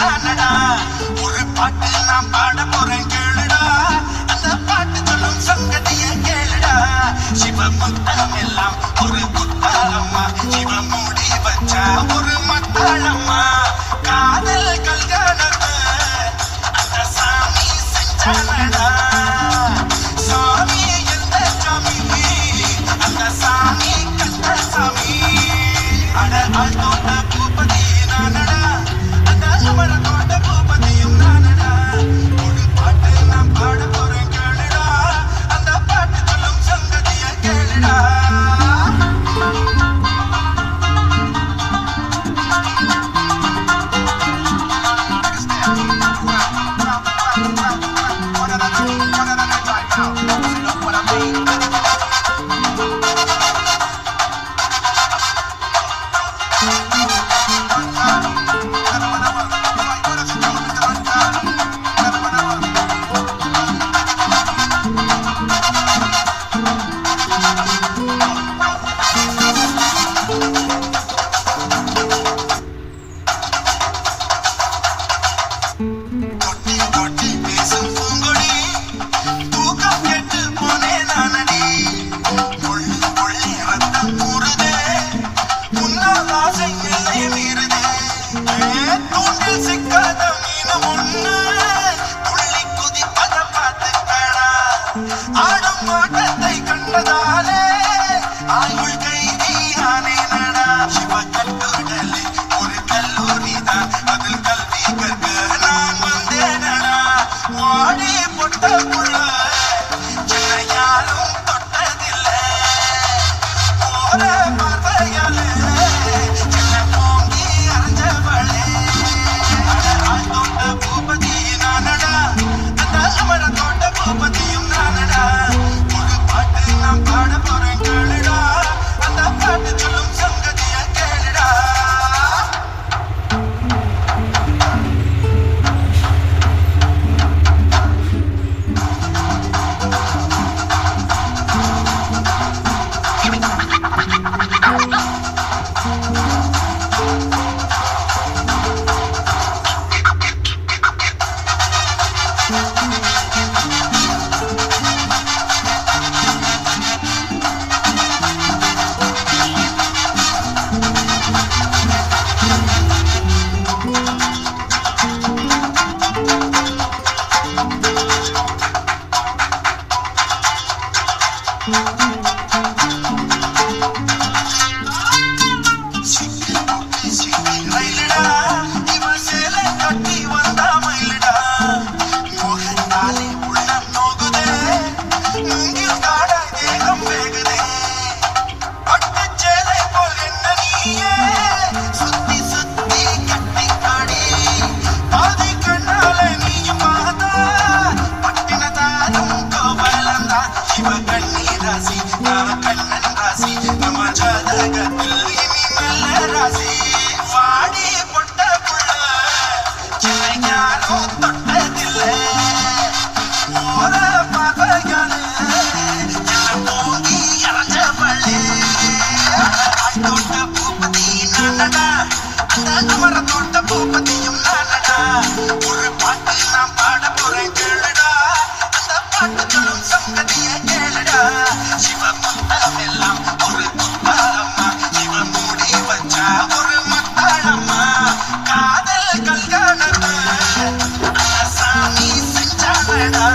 நானடா. ஒரு பாட்டு நான் பாட போறேன் கேளுடா. அந்த பாட்டு சொல்லும் சங்கதிய கேளுடா. சிவமுத்தம் எல்லாம் ஒரு குத்தாளம்மா, சிவ மூடி வச்சா ஒரு மத்தாளம்மா. காதல் கல்யாணத்தை அந்த சாமி செஞ்சானடா. சாமி எந்த சாமி? அந்த சாமி கட்ட சாமி. அட ஆழ்த்தோட்ட பூபதி நானடா, அந்த அமர தோட்ட பூபதியும் நானடா. ஒரு பாட்டு நான் பாட போறேன் கேளுடா. அந்த பாட்டு சொல்லும் சங்கதிய கேளுடா. கொட்டி கொட்டி பேசும் பூங்கொடி, தூக்கம் கெட்டு போனேன் நானடி. முள்ளு முள்ளே ரத்தம் ஊறுதே, உன்னால் ஆசை எல்லை மீறுதே. தூண்டில் சிக்காத மீன் ஒண்ணு துள்ளி குதிப்பத பார்த்துக்கடா. ஆடும் ஆட்டத்தை கண்டதாலே ஆயுள் கைதியானேனடா. சிவகட்டுடலில் ஒரு கல்லூரிதான், அதில் கல்வி கற்க நான் வந்தேனடா. வாடி பொட்ட புள்ள சின்ன யாரும் தொட்டதில்லை. போற பார்வையாலே சின்ன போங்கி அரைஞ்சவளே. ஆழ்த்தோட்ட பூபதி நானடா, அந்த அமர தோட்ட பூபதியும் நானடா. ஒரு பாட்டு நான் பாட போறேன் கேளுடா. அந்த பாட்டு சொல்லும் சங்கதிய கேளுடா. சிக்கி புக்கி சிக்கி ரயிலுடா, இவன் சேலை கட்டி வந்தா மயிலுடா. மோகத்தாலே உள்ளம் நோகுதே, மூங்கில் காடாய் தேகம் வேகுதே. பட்டுச் சேலை போல் என்ன நீயே சுத்தி சுத்தி கட்டிக்காடி. பாதி கண்ணாலே நீயும் பார்த்தா பட்டினதாரும் கோவலந்தா. இவ கண்ணி ராசி, நான் கண்ணன் ராசி, நம்ம ஜாதகத்தில் இனி நல்ல ராசி. வாடி பொட்ட புள்ள சின்ன யாரும் தொட்டதில்லை. போற பார்வையாலே சின்ன போங்கி அரைஞ்சவளே. ஆழ்த்தோட்ட பூபதி நானடா, அந்த அமர தோட்ட பூபதியும் நானடா. ஒரு பாட்டு நான் பாட போறேன் கேளுடா. அந்த பாட்டு சொல்லும் சங்கதிய கேளுடா. சிவமுத்தம் எல்லாம் ஒரு குத்தாளம்மா, சிவ மூடி வச்சா ஒரு மத்தாளம்மா. காதல் கல்யாணத்தை அந்த சாமி செஞ்சானடா.